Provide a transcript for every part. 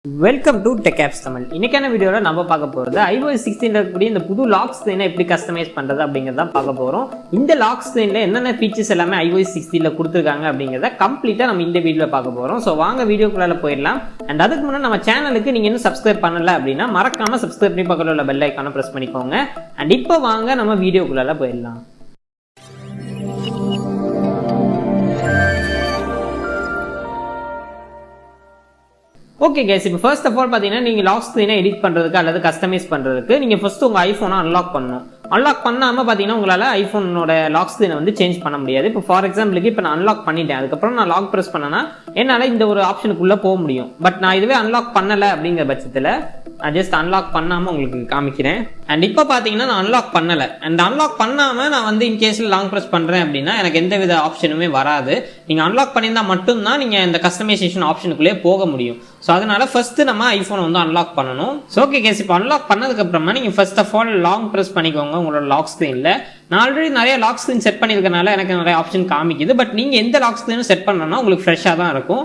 Welcome to TechApps Tamil. இன்னைக்கான வீடியோல நம்ம பார்க்க போறது iOS 16ல இருக்கக்கூடிய இந்த புது லாக் ஸ்கிரீனை எப்படி கஸ்டமைஸ் பண்றது அப்படிங்கறத பார்க்க போறோம். இந்த லாக் ஸ்கிரீன்ல என்னென்ன ஃபீச்சர்ஸ் எல்லாமே iOS 16ல கொடுத்திருக்காங்க அப்படிங்கறத கம்ப்ளீட்டா நம்ம இந்த வீடியோல பார்க்க போறோம். சோ வாங்க வீடியோக்குள்ள போயிடலாம். அண்ட் அதுக்கு முன்னாடி நம்ம சேனலுக்கு நீங்க இன்னும் சப்ஸ்கிரைப் பண்ணல அப்படின்னா மறக்காம சப்ஸ்கிரைப் பண்ணி பக்கத்துல உள்ள பெல் ஐகானை பிரஸ் பண்ணிக்கோங்க. அண்ட் இப்போ வாங்க நம்ம வீடியோக்குள்ள போயிடலாம். ஓகே கைஸ், இப்போ ஃபர்ஸ்ட் ஆஃப் ஆல் பார்த்தீங்கன்னா நீங்கள் லாக் ஸ்க்ரீனை எடிட் பண்ணுறதுக்கு அல்லது கஸ்டமைஸ் பண்ணுறதுக்கு நீங்கள் ஃபர்ஸ்ட் உங்கள் ஐஃபோனை அன்லாக் பண்ணணும். அன்லாக் பண்ணாமல் பார்த்தீங்கன்னா உங்களால் ஐஃபோனோட லாக் ஸ்க்ரீனை வந்து சேஞ்ச் பண்ண முடியாது. இப்போ ஃபார் எக்ஸாம்பிளுக்கு இப்போ நான் அன்லாக் பண்ணிட்டேன், அதுக்கப்புறம் நான் லாக் ப்ரெஸ் பண்ணேன்னா என்னால் இந்த ஒரு ஆப்ஷனுக்குள்ளே போக முடியும். பட் நான் இதுவே அன்லாக் பண்ணலை அப்படிங்கிற பட்சத்தில் நான் ஜஸ்ட் அன்லாக் பண்ணாமல் உங்களுக்கு காமிக்கிறேன். அண்ட் இப்போ பார்த்தீங்கன்னா நான் அன்லாக் பண்ணலை. அண்ட் அன்லாக் பண்ணாமல் நான் வந்து இன்கேஸில் லாங் ப்ரெஸ் பண்ணுறேன் அப்படின்னா எனக்கு எந்த வித ஆப்ஷனுமே வராது. நீங்கள் அன்லாக் பண்ணியிருந்தால் மட்டும்தான் நீங்கள் இந்த கஸ்டமைசேஷன் ஆப்ஷனுக்குள்ளே போக முடியும். ஸோ அதனால ஃபர்ஸ்ட் நம்ம ஐஃபோனை வந்து அன்லாக் பண்ணணும். ஸோ ஓகே கேஸ், இப்போ அன்லாக் பண்ணதுக்கு அப்புறமா நீங்கள் first of all long press பண்ணிக்கோங்க உங்களோட லாக் ஸ்க்ரீனில். நான் ஆல்ரெடி நிறைய லாக் ஸ்க்ரீன் செட் பண்ணியிருக்கனால எனக்கு நிறைய ஆப்ஷன் காமிக்குது. பட் நீங்கள் எந்த லாக் ஸ்க்ரீனும் செட் பண்ணணும்னா உங்களுக்கு ஃப்ரெஷ்ஷாக தான் இருக்கும்.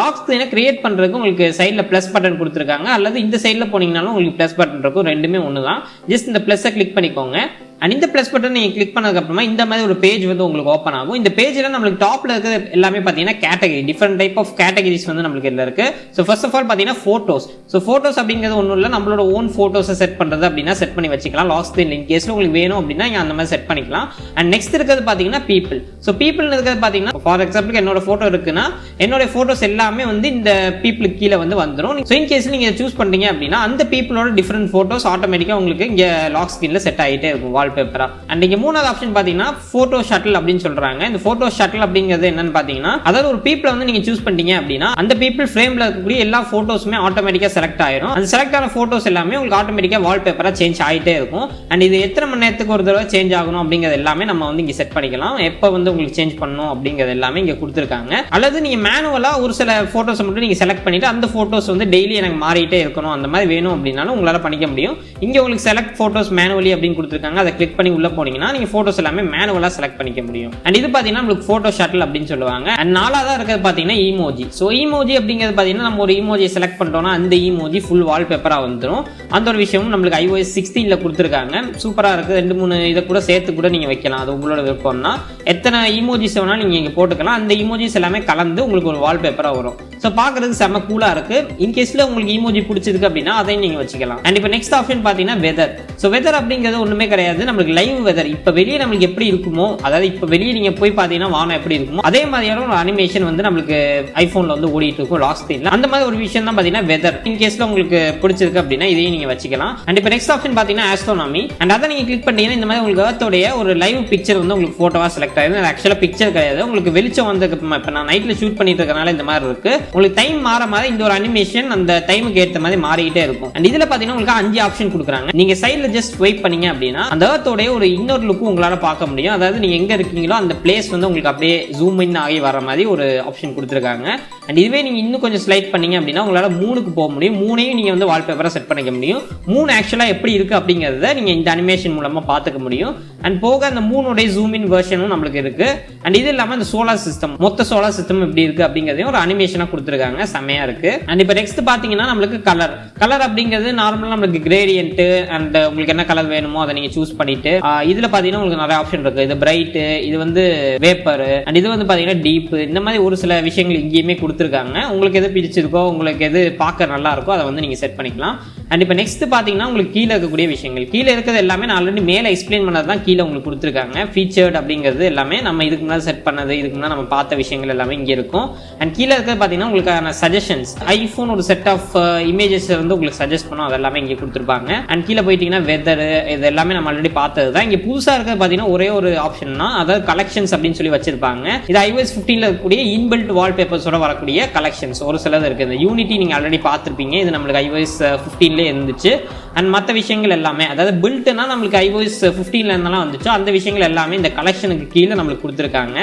லாக் ஸ்க்ரீனை கிரியேட் பண்ணுறதுக்கு உங்களுக்கு சைடில் ப்ளஸ் பட்டன் கொடுத்துருக்காங்க, அல்லது இந்த சைடில் போனீங்கனாலும் உங்களுக்கு ப்ளஸ் பட்டன் இருக்கும். ரெண்டுமே ஒன்று தான். ஜஸ்ட் இந்த ப்ளஸ்ஸை கிளிக் பண்ணிக்கோங்க. அண்ட் இந்த ப்ளஸ் பட்டன் நீங்கள் கிளிக் பண்ணதுக்கப்புறமா இந்த மாதிரி ஒரு பேஜ் வந்து உங்களுக்கு ஓப்பன் ஆகும். இந்த பேஜில் நம்மளுக்கு டாப்பில் இருக்கிறது எல்லாமே பார்த்தீங்கன்னா category, different type of categories வந்து நம்மளுக்கு இதில் இருக்குது. ஸோ ஃபர்ஸ்ட் ஆஃப் ஆல் பார்த்தீங்கன்னா ஃபோட்டோஸ். ஸோ ஃபோட்டோஸ் அப்படிங்கிறது ஒன்றும் இல்லை, நம்மளோட ஓன் ஃபோட்டோஸை செட் பண்ணுறது அப்படின்னா செட் பண்ணி வச்சுக்கலாம். லாக் ஸ்க்ரீன் இன் கேஸில் உங்களுக்கு வேணும் அப்படின்னா நீங்கள் அந்த மாதிரி செட் பண்ணிக்கலாம். அண்ட் நெக்ஸ்ட் இருக்கிறது பார்த்தீங்கன்னா பீப்புள். ஸோ பீப்புள் இருக்கிறது பார்த்தீங்கன்னா ஃபார் எக்ஸாம்பிளுக்கு என்னோட ஃபோட்டோ இருக்குன்னா என்னோட ஃபோட்டோஸ் எல்லாமே வந்து இந்த பீப்புளுக்கு கீழே வந்து வந்துடும். ஸோ இன் கேஸ் நீங்கள் சூஸ் பண்ணுறீங்க அப்படின்னா அந்த பீப்புளோட டிஃப்ரெண்ட் ஃபோட்டோஸ் ஆட்டோமேட்டிக்காக உங்களுக்கு இங்கே லாக் ஸ்க்ரீனில் செட் ஆகிட்டே இருக்கும் வால்பேப்பராக. அண்ட் இங்க மூணாவது ஆப்ஷன் பாத்தீங்கன்னா போட்டோ ஷட்டில் அப்படின்னு சொல்றாங்க. இந்த போட்டோ ஷட்டில் அப்படிங்கிறது என்னன்னு பாத்தீங்கன்னா, அதாவது ஒரு பீப்புளை வந்து நீங்க சூஸ் பண்ணிட்டீங்க அப்படின்னா அந்த பீப்புள் ஃப்ரேம்ல இருக்கக்கூடிய எல்லா போட்டோஸுமே ஆட்டோமேட்டிக்கா செலக்ட் ஆயிரும். அந்த செலக்ட் ஆன போட்டோஸ் எல்லாமே உங்களுக்கு ஆட்டோமேட்டிக்கா வால்பேப்பரா சேஞ்ச் ஆகிட்டே இருக்கும். அண்ட் இது எத்தனை மணி நேரத்துக்கு ஒரு தடவை சேஞ்ச் ஆகணும் அப்படிங்கிறது எல்லாமே நம்ம வந்து இங்க செட் பண்ணிக்கலாம். எப்போ வந்து உங்களுக்கு சேஞ்ச் பண்ணணும் அப்படிங்கிறது எல்லாமே இங்க கொடுத்துருக்காங்க. அல்லது நீங்க மேனுவலா ஒரு சில போட்டோஸ் மட்டும் நீங்க செலக்ட் பண்ணிட்டு அந்த போட்டோஸ் வந்து டெய்லி எனக்கு மாறிட்டே இருக்கணும் அந்த மாதிரி வேணும் அப்படின்னாலும் உங்களால பண்ணிக்க முடியும். இங்க உங்களுக்கு செலக்ட் போட்டோஸ் மேனுவலி அப்படின்னு கொடுத்துருக்காங்க. அதை கிளிக் பண்ணி உள்ள போனீங்கன்னா நீங்க போட்டோஸ் எல்லாமே மேனுவலா செலக்ட் பண்ணிக்க முடியும். அண்ட் இது பாத்தீங்கன்னா உங்களுக்கு போட்டோ ஷட்டில் அப்படின்னு சொல்லுவாங்க. அண்ட் நாலாவதா இருக்கிறது பாத்தீங்கன்னா ஈமோஜி. சோ ஈமோஜி அப்படிங்கிறது பாத்தீங்கன்னா நம்ம ஒரு ஈமோஜி செலக்ட் பண்றோம்னா அந்த ஈமோஜி ஃபுல் வால்பேப்பரா வந்துடும். அந்த ஒரு விஷயமும் நம்மளுக்கு iOS 16ல கொடுத்துருக்காங்க. சூப்பரா இருக்கு. 2-3 இதை கூட சேர்த்து கூட நீங்க வைக்கலாம், அது உங்களோட விருப்பம்னா. எத்தனை ஈமோஜிஸ் வேணாலும் நீங்க இங்க போட்டுக்கலாம். அந்த ஈமோஜிஸ் எல்லாமே கலந்து உங்களுக்கு ஒரு வால்பேப்பரா வரும். ஸோ பார்க்கறதுக்கு செம்ம கூலா இருக்கு. இன்கேஸ்ல உங்களுக்கு ஈமோஜி பிடிச்சிருக்கு அப்படின்னா அதையும் நீங்க வச்சுக்கலாம். அண்ட் இப்போ நெக்ஸ்ட் ஆப்ஷன் பாத்தீங்கன்னா வெதர். ஸோ வெதர் அப்படிங்கிறது ஒண்ணுமே கிடையாது, நம்மளுக்கு லைவ் வெதர் இப்போ வெளியே நம்மளுக்கு எப்படி இருக்குமோ, அதாவது இப்போ வெளியே நீங்க போய் பார்த்தீங்கன்னா வானம் எப்படி இருக்குமோ அதே மாதிரியான ஒரு அனிமேஷன் வந்து நம்மளுக்கு ஐபோன்ல வந்து ஓடிட்டு இருக்கும் லாக் ஸ்க்ரீன்ல. அந்த மாதிரி ஒரு விஷயம் தான் பாத்தீங்கன்னா வெதர். இன்கேஸ்ல உங்களுக்கு பிடிச்சிருக்கு அப்படின்னா இதையும் நீங்க வச்சுக்கலாம். அண்ட் இப்போ நெக்ஸ்ட் ஆப்ஷன் பாத்தீங்கன்னா ஆஸ்ட்ரோனாமி. அண்ட் அதை நீங்க கிளிக் பண்ணீங்கன்னா இந்த மாதிரி உங்களுக்கு எர்த்தோடைய ஒரு லைவ் பிக்சர் வந்து உங்களுக்கு போட்டோவா செலக்ட் ஆயிடும். அது ஆக்சுவலா பிக்சர் கிடையாது, உங்களுக்கு வெளிச்சம் வந்து இப்போ நான் நைட்ல ஷூட் பண்ணிட்டு இருக்கனால இந்த மாதிரி இருக்கு. உங்களுக்கு டைம் மாற மாதிரி இந்த ஒரு அனிமேஷன் அந்த டைமுக்கு ஏற்ற மாதிரி மாறிக்கிட்டே இருக்கும். அண்ட் இதுல பாத்தீங்கன்னா உங்களுக்கு 5 ஆப்ஷன் கொடுக்குறாங்க. நீங்க சைட்ல ஜஸ்ட் ஸ்வைப் பண்ணீங்க அப்படின்னா அந்த எர்த்தோடைய ஒரு இன்னொரு லுக் உங்களால பார்க்க முடியும். அதாவது நீங்க எங்க இருக்கீங்களோ அந்த பிளேஸ் வந்து உங்களுக்கு அப்படியே ஜூம் இன் ஆகி வர மாதிரி ஒரு ஆப்ஷன் கொடுத்துருக்காங்க. அண்ட் இதுவே நீங்க இன்னும் கொஞ்சம் ஸ்லைட் பண்ணீங்க அப்படின்னா உங்களால 3க்கு போக முடியும். 3ஐயும் நீங்க வந்து வால்பேப்பரா செட் பண்ணிக்க முடியும். 3 ஆக்சுவலா எப்படி இருக்கு அப்படிங்கறத நீங்க இந்த அனிமேஷன் மூலமா பாத்துக்க முடியும். அண்ட் போக அந்த 3உடைய ஜூம் இன் வெர்ஷனும் நம்மளுக்கு இருக்கு. அண்ட் இது இல்லாம இந்த சோலார் சிஸ்டம், மொத்த சோலார் சிஸ்டம் எப்படி இருக்கு அப்படிங்கறதையும் ஒரு அனிமேஷனா கொடுத்துருக்காங்க. செமையா இருக்கு. அண்ட் இப்போ நெக்ஸ்ட் பாத்தீங்கன்னா நம்மளுக்கு கலர் அப்படிங்கிறது நார்மலா நம்மளுக்கு கிரேடியன்ட் அண்ட் உங்களுக்கு என்ன கலர் வேணுமோ அதை நீங்க சூஸ் பண்ணிட்டு இதுல பாத்தீங்கன்னா உங்களுக்கு நிறைய ஆப்ஷன் இருக்கு. இது பிரைட், இது வந்து வேப்பர், அண்ட் இது வந்து பாத்தீங்கன்னா டீப். இந்த மாதிரி ஒரு சில விஷயங்கள் இங்கேயுமே கொடுத்துருக்காங்க. உங்களுக்கு எது பிடிச்சிருக்கோ, உங்களுக்கு எது பார்க்க நல்லா இருக்கோ அதை வந்து நீங்க செட் பண்ணிக்கலாம். அண்ட் இப்போ நெக்ஸ்ட் பாத்தீங்கன்னா உங்களுக்கு கீழே இருக்கக்கூடிய விஷயங்கள், கீழே இருக்கிறது எல்லாமே நான் ஆல்ரெடி மேலே எக்ஸ்பிளைன் பண்ணது தான் கீழே உங்களுக்கு கொடுத்துருக்காங்க. ஃபீச்சர்ட் அப்படிங்கிறது எல்லாமே நம்ம இதுக்கு முன்னாடி செட் பண்ணது, இதுக்கு முன்னாடி நம்ம பார்த்த விஷயங்கள் எல்லாமே இங்கே இருக்கும். அண்ட் கீழே இருக்கிறது பாத்தீங்கன்னா உங்களுக்கான சஜஷன்ஸ், ஐபோன் ஒரு செட் ஆஃப் இமேஜஸ் வந்து உங்களுக்கு சஜஸ்ட் பண்ணும், அது எல்லாமே இங்கே கொடுத்துருப்பாங்க. அண்ட் கீழே போயிட்டீங்கன்னா வெதர், இது எல்லாமே நம்ம ஆல்ரெடி பார்த்தது தான். இங்கே புதுசா இருக்கிறது பாத்தீங்கன்னா ஒரே ஒரு ஆப்ஷன் தான், அதாவது கலெக்ஷன்ஸ் அப்படின்னு சொல்லி வச்சிருப்பாங்க. இது iOS 15ல இருக்கக்கூடிய இன்பில்ட் வால்பேப்பர்ஸோட வரக்கூடிய கலெக்ஷன்ஸ் ஒரு சிலது இருக்கு. இந்த யூனிட்டி நீங்க ஆல்ரெடி பார்த்திருப்பீங்க, இது நம்மளுக்கு iOS 15ல இருந்துச்சு. அண்ட் மற்ற விஷயங்கள் எல்லாமே, அதாவது பில்ட்னா நம்மளுக்கு iOS 15ல இருந்தாலும் வந்துச்சு, அந்த விஷயங்கள் எல்லாமே இந்த கலெக்ஷனுக்கு கீழே நம்மளுக்கு கொடுத்துருக்காங்க.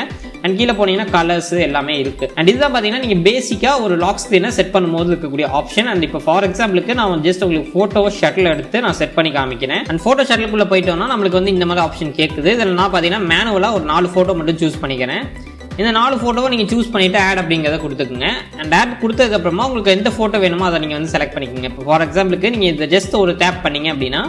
அண்ட் கீழே போனீங்கன்னா கலர்ஸ் எல்லாமே இருக்கு. அண்ட் இதுதான் பாத்தீங்கன்னா நீங்க பேசிக்கா ஒரு லாக் ஸ்கிரீனை செட் பண்ணும்போது இருக்கக்கூடிய ஆப்ஷன். அண்ட் இப்போ ஃபார் எக்ஸாம்பிளுக்கு நான் ஜஸ்ட் உங்களுக்கு போட்டோ ஷட்டில் எடுத்து நான் செட் பண்ணி காமிக்கிறேன். அண்ட் போட்டோ ஷட்டிலுக்குள்ள போயிட்டோம்னா நம்மளுக்கு வந்து இந்த மாதிரி ஆப்ஷன் கேட்குது. இதில் நான் பாத்தீங்கன்னா மேனுவலா ஒரு 4 போட்டோ மட்டும் சூஸ் பண்ணிக்கிறேன். இந்த 4 ஃபோட்டோவை நீங்கள் சூஸ் பண்ணிவிட்டு ஆட் அப்படிங்கிறத கொடுத்துக்குங்க. அண்ட் ஆட் கொடுத்ததுக்கப்புறமா உங்களுக்கு எந்த ஃபோட்டோ வேணுமோ அதை நீங்கள் வந்து செலக்ட் பண்ணிக்கோங்க. இப்போ ஃபார் எக்ஸாம்பிளுக்கு நீங்கள் இதை ஜஸ்ட் ஒரு டேப் பண்ணீங்க அப்படின்னா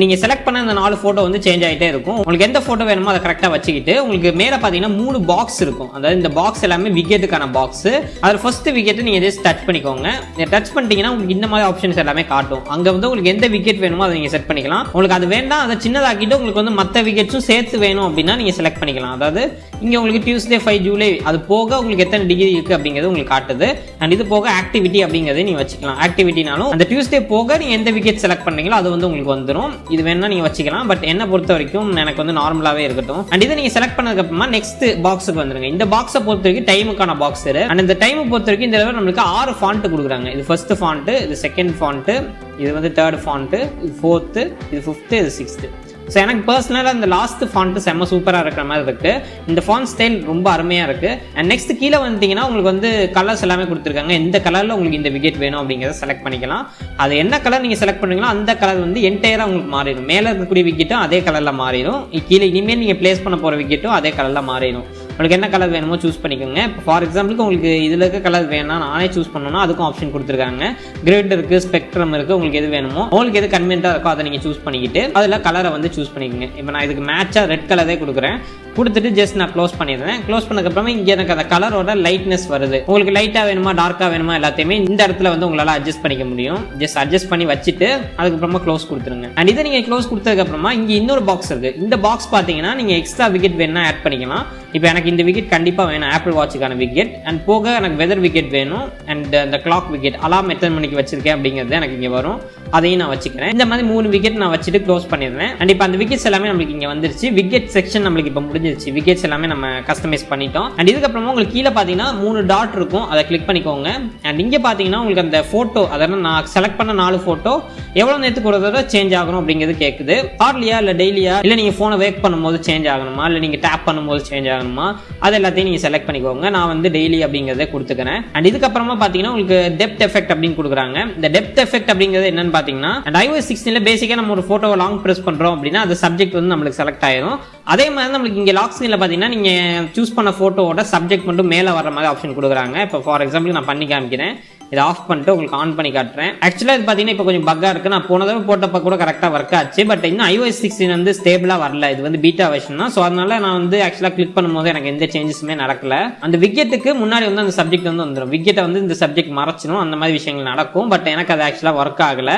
நீங்கள் செலக்ட் பண்ண இந்த 4 ஃபோட்டோ வந்து சேஞ்ச் ஆகிட்டே இருக்கும். உங்களுக்கு எந்த ஃபோட்டோ வேணுமோ அதை கரெக்டாக வச்சுக்கிட்டு உங்களுக்கு மேலே பார்த்தீங்கன்னா 3 பாக்ஸ் இருக்கும். அதாவது இந்த பாக்ஸ் எல்லாமே விக்கெட்டுக்கான பாக்ஸ். அதில் ஃபர்ஸ்ட் விக்கெட்டு நீங்கள் ஜஸ்ட் டச் பண்ணிக்கோங்க. டச் பண்ணிட்டீங்கன்னா உங்களுக்கு இந்த மாதிரி ஆப்ஷன்ஸ் எல்லாமே காட்டும். அங்கே வந்து உங்களுக்கு எந்த விக்கெட் வேணுமோ அதை நீங்கள் செட் பண்ணிக்கலாம். உங்களுக்கு அது வேண்டாம் அதை சின்னதாக்கிட்டு உங்களுக்கு வந்து மற்ற விக்கெட்ஸும் சேர்த்து வேணும் அப்படின்னா நீங்கள் செலக்ட் பண்ணிக்கலாம். அதாவது இங்கே உங்களுக்கு டியூஸ்டே 5 ஜூலை அது போக உங்களுக்கு எத்தனை டிகிரி இருக்குது அப்படிங்கிறது உங்களுக்கு காட்டுது. அண்ட் இது போக ஆக்டிவிட்டி அப்படிங்கிறத நீங்கள் வச்சுக்கலாம். ஆக்டிவிட்டினாலும் அந்த டியூஸ்டே போக நீங்கள் எந்த விக்கெட் செலக்ட் பண்ணீங்களோ அது வந்து உங்களுக்கு வந்துடும். இது வேணா நீங்க வச்சுக்கலாம். பட் என்ன பொறுத்த வரைக்கும் எனக்கு வந்து நார்மலாவே இருக்கட்டும். அண்ட் இதை நீங்க செலக்ட் பண்ணதுக்கு அப்புறமா நெக்ஸ்ட் பாக்ஸுக்கு வந்துருங்க. இந்த பாக்ஸை பொறுத்த வரைக்கும் டைமுக்கான பாக்ஸ். அண்ட் இந்த டைமை பொறுத்த வரைக்கும் இந்த நம்மளுக்கு 6 ஃபாண்ட் கொடுக்குறாங்க. இது ஃபர்ஸ்ட் ஃபாண்ட், இது செகண்ட் ஃபாண்ட், இது வந்து தேர்ட் ஃபாண்ட், இது ஃபோர்த்து, இது ஃபிஃப்த்து, இது சிக்ஸ்த்து. ஸோ எனக்கு பர்சனலாக இந்த லாஸ்ட் ஃபாண்ட்டு செம்ம சூப்பராக இருக்கிற மாதிரி இருக்குது. இந்த ஃபாண்ட் ஸ்டைல் ரொம்ப அருமையாக இருக்குது. அண்ட் நெக்ஸ்ட் கீழே வந்துட்டிங்கன்னா உங்களுக்கு வந்து கலர்ஸ் எல்லாமே கொடுத்துருக்காங்க. எந்த கலரில் உங்களுக்கு இந்த விக்கெட் வேணும் அப்படிங்கிறத செலக்ட் பண்ணிக்கலாம். அது என்ன கலர் நீங்கள் செலக்ட் பண்ணுறீங்களோ அந்த கலர் வந்து என்டையராக உங்களுக்கு மாறிடும். மேலே இருக்கக்கூடிய விக்கெட்டும் அதே கலரில் மாறிடும். கீழே இனிமேல் நீங்கள் பிளேஸ் பண்ண போகிற விக்கெட்டும் அதே கலரில் மாறிடும். உங்களுக்கு என்ன கலர் வேணுமோ சூஸ் பண்ணிக்கோங்க. இப்போ ஃபார் எக்ஸாம்பிளுக்கு உங்களுக்கு இதில் இருக்க கலர் வேணாம் நானே சூஸ் பண்ணணும்னா அதுக்கும் ஆப்ஷன் கொடுத்துருக்காங்க. கிரிட் இருக்குது, ஸ்பெக்ட்ரம் இருக்குது. உங்களுக்கு எது வேணுமோ உங்களுக்கு எது கன்வீனியன்ட்டாக இருக்கோ அதை நீங்கள் சூஸ் பண்ணிக்கிட்டு அதில் கலரை வந்து சூஸ் பண்ணிக்கோங்க. இப்போ நான் இதுக்கு மேட்சாக ரெட் கலரே கொடுக்குறேன். கொடுத்துட்டு ஜஸ்ட் நான் க்ளோஸ் பண்ணிடுறேன். க்ளோஸ் பண்ணதுக்கப்புறமா இங்கே எனக்கு அந்த கலரோட லைட்னஸ் வருது. உங்களுக்கு லைட்டாக வேணுமா டார்க்காக வேணுமா எல்லாத்தையுமே இந்த இடத்துல வந்து உங்களால் அட்ஜஸ்ட் பண்ணிக்க முடியும். ஜஸ்ட் அட்ஜஸ்ட் பண்ணி வச்சுட்டு அதுக்கப்புறமா க்ளோஸ் கொடுத்துருங்க. அண்ட் இதை நீங்கள் க்ளோஸ் கொடுத்ததுக்கப்புறமா இங்கே இன்னொரு பாக்ஸ் இருக்குது. இந்த பாக்ஸ் பார்த்தீங்கன்னா நீங்கள் எக்ஸ்ட்ரா விக்கெட் வேணும்னா ஆட் பண்ணிக்கலாம். இப்போ எனக்கு இந்த விக்கெட் கண்டிப்பாக வேணும், ஆப்பிள் வாட்சுக்கான விக்கெட். அண்ட் போக எனக்கு வெதர் விக்கெட் வேணும். அண்ட் அந்த கிளாக் விக்கெட் அலாம் எத்தனை மணிக்கு வச்சிருக்கேன் அப்படிங்கிறது எனக்கு இங்கே வரும். அதையும் நான் வச்சுக்கிறேன். இந்த மாதிரி 3 விக்கெட் நான் வச்சுட்டு க்ளோஸ் பண்ணிடுறேன். அண்ட் இப்போ அந்த விக்கெட்ஸ் எல்லாமே நம்மளுக்கு இங்கே வந்துருச்சு. விக்கெட் செக்ஷன் நம்மளுக்கு இப்போ முடிஞ்சிருச்சு. விக்கெட்ஸ் எல்லாமே நம்ம கஸ்டமைஸ் பண்ணிட்டோம். அண்ட் இதுக்கப்புறமா உங்களுக்கு கீழே பார்த்தீங்கன்னா 3 டாட் இருக்கும். அதை கிளிக் பண்ணிக்கோங்க. அண்ட் இங்கே பார்த்தீங்கன்னா உங்களுக்கு அந்த ஃபோட்டோ, அதாவது நான் செலக்ட் பண்ண 4 ஃபோட்டோ எவ்வளோ நேரத்துக்கு ஒரு தடவை சேஞ்ச் ஆகணும் அப்படிங்கிறது கேட்குது. ஹார்லியா இல்லை டெய்லியா, இல்லை நீங்கள் ஃபோனை வேக் பண்ணும்போது சேஞ்ச் ஆகணுமா, இல்லை நீங்கள் டேப் பண்ணும்போது சேஞ்ச் ஆகணுமா, அது எல்லாத்தையும் நீங்கள் செலக்ட் பண்ணிக்கோங்க. நான் வந்து டெய்லி அப்படிங்கிறத கொடுத்துக்கிறேன். அண்ட் இதுக்கப்புறமா பார்த்தீங்கன்னா உங்களுக்கு டெப்த் எஃபெக்ட் அப்படின்னு கொடுக்குறாங்க. இந்த டெப்த் எஃபெக்ட் அப்படிங்கிறது என்னன்னு பார்த்தீங்கன்னா அண்ட் iOS 16 பேசிக்காக நம்ம ஒரு ஃபோட்டோவை லாங் ப்ரெஸ் பண்ணுறோம் அப்படின்னா அது சப்ஜெக்ட் வந்து நம்மளுக்கு செலக்ட் ஆயிடும். அதே மாதிரி நம்மளுக்கு இங்கே லாக் ஸ்க்ரீனில் பார்த்தீங்கன்னா நீங்கள் சூஸ் பண்ண ஃபோட்டோவோட சப்ஜெக்ட் மட்டும் மேலே வர மாதிரி ஆப்ஷன் கொடுக்குறாங்க. இப்போ ஃபார் எக்ஸாம்பிள் நான் பண்ணி காமிக்கிறேன். இதை ஆஃப் பண்ணிட்டு உங்களுக்கு ஆன் பண்ணி காட்டுறேன். ஆக்சுவலாக இது பார்த்தீங்கன்னா இப்போ கொஞ்சம் பக்காக இருக்குது. நான் போன தடவை போட்டப்போ கூட கரெக்டாக ஒர்க் ஆச்சு. பட் இன்னும் iOS 16 வந்து ஸ்டேபிளாக வரல. இது வந்து பீட்டா வெர்ஷன் தான். ஸோ அதனால நான் வந்து ஆக்சுவலாக கிளிக் பண்ணும்போது எனக்கு எந்த சேஞ்சஸுமே நடக்கல. அந்த விக்கெட்டுக்கு முன்னாடி வந்து அந்த சப்ஜெக்ட் வந்து வந்துடும். விக்கெட்டை வந்து இந்த சப்ஜெக்ட் மறைச்சிடும். அந்த மாதிரி விஷயங்கள் நடக்கும். பட் எனக்கு அது ஆக்சுவலாக ஒர்க் ஆகலை.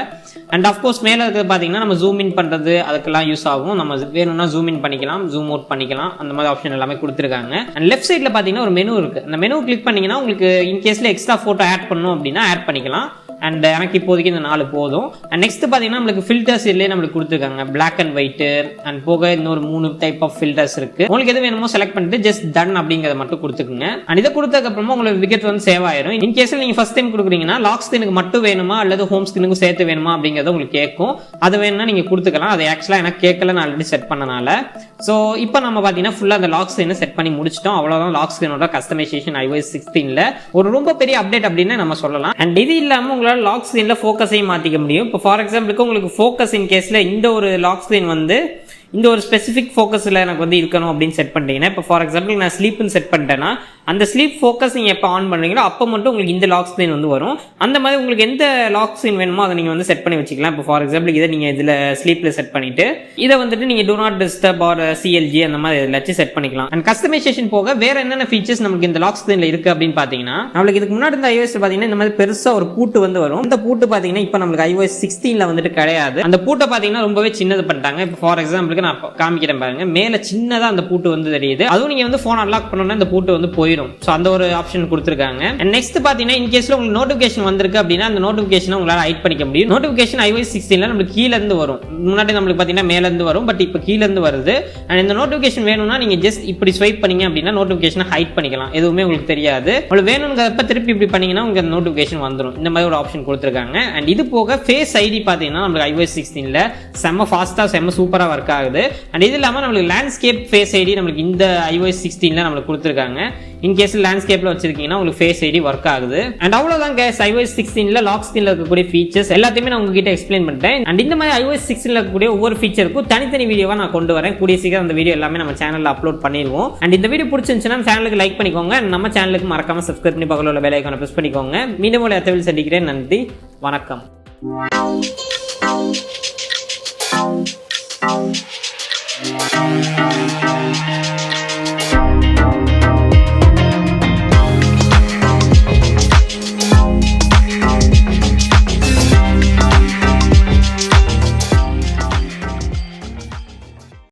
அண்ட் அஃப்கோர்ஸ் மேலே இருக்கிறது பார்த்தீங்கன்னா நம்ம ஜூம் இன் பண்ணுறது அதுக்கெல்லாம் யூஸ் ஆகும். நம்ம வேணும்னா ஜூம் இன் பண்ணிக்கலாம், ஜூம் அவுட் பண்ணிக்கலாம். அந்த மாதிரி ஆப்ஷன் எல்லாமே கொடுத்துருக்காங்க. அண்ட் லெஃப்ட் சைடில் பார்த்தீங்கன்னா ஒரு மெனு இருக்குது. அந்த மெனு கிளிக் பண்ணிங்கன்னா உங்களுக்கு இன்கேஸில் எக்ஸ்ட்ரா ஃபோட்டோ ஆட் பண்ணணும் அப்படின்னா ஆட் பண்ணிக்கலாம். அண்ட் எனக்கு இப்போதைக்கு இந்த 4 போதும். அண்ட் நெக்ஸ்ட் பார்த்தீங்கன்னா நம்மளுக்கு ஃபில்டர்ஸ் இல்லையே நம்மளுக்கு கொடுத்துருக்காங்க. பிளாக் அண்ட் ஒயிட் அண்ட் போக இன்னொரு 3 டைப் ஆஃப் ஃபில்டர்ஸ் இருக்கு. உங்களுக்கு எது வேணுமோ செலக்ட் பண்ணிட்டு ஜஸ்ட் டன் அப்படிங்கிறத மட்டும் கொடுத்துக்குங்க. அண்ட் இதை கொடுத்ததுக்கு அப்புறமா உங்களுக்கு விக்கெட் வந்து சேவ் ஆயிரும். இன் கேஸ்ல நீங்க ஃபர்ஸ்ட் டைம் கொடுக்குறீங்கன்னா லாக் ஸ்க்ரீனுக்கு மட்டும் வேணுமா அல்லது ஹோம் ஸ்க்ரீனுக்கு சேர்த்து வேணுமா அப்படிங்கறத உங்களுக்கு கேட்கும். அது வேணும்னா நீங்க கொடுத்துக்கலாம். அது ஆக்சுவலா எனக்கு கேட்கல, நான் ஆல்ரெடி செட் பண்ணனால. ஸோ இப்போ நம்ம பார்த்தீங்கன்னா ஃபுல்லா அந்த லாக் ஸ்க்ரீனை செட் பண்ணி முடிச்சிட்டோம். அவ்வளவுதான் லாக் ஸ்க்ரீனோட கஸ்டமைசேஷன் iOS 16ல ஒரு ரொம்ப பெரிய அப்டேட் அப்படின்னு நம்ம சொல்லலாம். அண்ட் இது இல்லாம உங்களால லாக் ஸ்க்ரீன்ல ஃபோக்கஸையும் மாத்திக்க முடியும். இப்போ ஃபார் எக்ஸாம்பிளுக்கு உங்களுக்கு ஃபோக்கஸ் இன் கேஸ்ல இந்த ஒரு லாக் ஸ்க்ரீன் வந்து இந்த ஒரு ஸ்பெசிஃபிக் ஃபோக்கஸில் எனக்கு வந்து இருக்கணும் அப்படின்னு செட் பண்ணிட்டீங்கன்னா, இப்போ ஃபார் எக்ஸாம்பிள் நான் ஸ்லீப்னு செட் பண்ணிட்டேன்னா அந்த ஸ்லீப் ஃபோக்கஸ் நீங்கள் எப்போ ஆன் பண்ணுறீங்களோ அப்போ மட்டும் உங்களுக்கு இந்த லாக் ஸ்க்ரீன் வந்து வரும். அந்த மாதிரி உங்களுக்கு எந்த லாக் ஸ்க்ரீன் வேணுமோ அதை நீங்கள் வந்து செட் பண்ணி வச்சுக்கலாம். இப்போ ஃபார் எக்ஸாம்பிள் இதை நீங்கள் இதில் ஸ்லீப்பில் செட் பண்ணிவிட்டு இதை வந்துட்டு நீங்கள் டூ நாட் டிஸ்டர்ப் ஆர் சிஎல்ஜி அந்த மாதிரி எல்லாச்சும் செட் பண்ணிக்கலாம். அண்ட் கஸ்டமைசேஷன் போக வேற என்னென்ன ஃபீச்சர்ஸ் நமக்கு இந்த லாக் ஸ்க்ரீனில் இருக்குது அப்படின்னு பார்த்தீங்கன்னா, நம்மளுக்கு இதுக்கு முன்னாடி இந்த iOS பார்த்தீங்கன்னா இந்த மாதிரி பெருசாக ஒரு பூட்டு வந்து வரும். இந்த பூட்டு பார்த்தீங்கன்னா இப்போ நம்மளுக்கு iOS 16ல வந்துட்டு கிடையாது. அந்த பூட்டை பார்த்தீங்கன்னா ரொம்பவே சின்னது பண்ணிட்டாங்க. இப்போ ஃபார் எக்ஸாம்பிளுக்கு நான் காமிக்கிறேன் பாருங்க, மேல சின்னதா அந்த பூட்டு வந்து தெரியுது. அதுவும் நீங்க வந்து போன் அன்லாக் பண்ணனும்னா அந்த பூட்டு வந்து போயிடும். சோ அந்த ஒரு ஆப்ஷன் கொடுத்திருக்காங்க. அண்ட் நெக்ஸ்ட் பாத்தீங்கன்னா இன் கேஸ்ல உங்களுக்கு நோட்டிபிகேஷன் வந்திருக்கு அப்படின்னா அந்த நோட்டிபிகேஷனை உங்களால ஹைட் பண்ணிக்க முடியும். நோட்டிபிகேஷன் iOS 16ல நமக்கு கீழ இருந்து வரும். முன்னாடி நமக்கு பாத்தீங்கன்னா மேல இருந்து வரும், பட் இப்போ கீழ இருந்து வருது. அண்ட் இந்த நோட்டிபிகேஷன் வேணும்னா நீங்க ஜஸ்ட் இப்படி ஸ்வைப் பண்ணீங்க அப்படின்னா நோட்டிபிகேஷனை ஹைட் பண்ணிக்கலாம். எதுவுமே உங்களுக்கு தெரியாது. உங்களுக்கு வேணும்ங்கறப்ப திருப்பி இப்படி பண்ணீங்கன்னா உங்களுக்கு நோட்டிபிகேஷன் வந்துடும். இந்த மாதிரி ஒரு ஆப்ஷன் கொடுத்திருக்காங்க. அண்ட் இது போக ஃபேஸ் ஐடி பாத்தீங்கன்னா நமக்கு iOS 16ல செம்ம ஃபாஸ்டா செம்ம சூப்பரா ஒர்க் ஆகுது. ஆகுது. அண்ட் இது இல்லாமல் நம்மளுக்கு லேண்ட்ஸ்கேப் ஃபேஸ் ஐடி நம்மளுக்கு இந்த iOS 16ல நம்மளுக்கு கொடுத்துருக்காங்க. இன்கேஸ் லேண்ட்ஸ்கேப்ல வச்சிருக்கீங்கன்னா உங்களுக்கு ஃபேஸ் ஐடி ஒர்க் ஆகுது. அண்ட் அவ்வளோதான் கேஸ் iOS 16ல லாக் ஸ்க்ரீன்ல இருக்கக்கூடிய ஃபீச்சர்ஸ் எல்லாத்தையுமே நான் உங்ககிட்ட எக்ஸ்பிளைன் பண்ணிட்டேன். அண்ட் இந்த மாதிரி iOS 16ல இருக்கக்கூடிய ஒவ்வொரு ஃபீச்சருக்கும் தனித்தனி வீடியோவா நான் கொண்டு வரேன். கூடிய சீக்கிரம் அந்த வீடியோ எல்லாமே நம்ம சேனல்ல அப்லோட் பண்ணிடுவோம். அண்ட் இந்த வீடியோ பிடிச்சிருந்துச்சுன்னா சேனலுக்கு லைக் பண்ணிக்கோங்க. நம்ம சேனலுக்கு மறக்காம சப்ஸ்கிரைப் பண்ணி பக்கத்துல உள்ள பெல் ஐகானை பிரஸ் பண்ணிக்கோங்க. மீண்டும் ஒரு அத்தவில் சந்திக்கிறேன். நன்றி, வணக்கம். We'll be right back.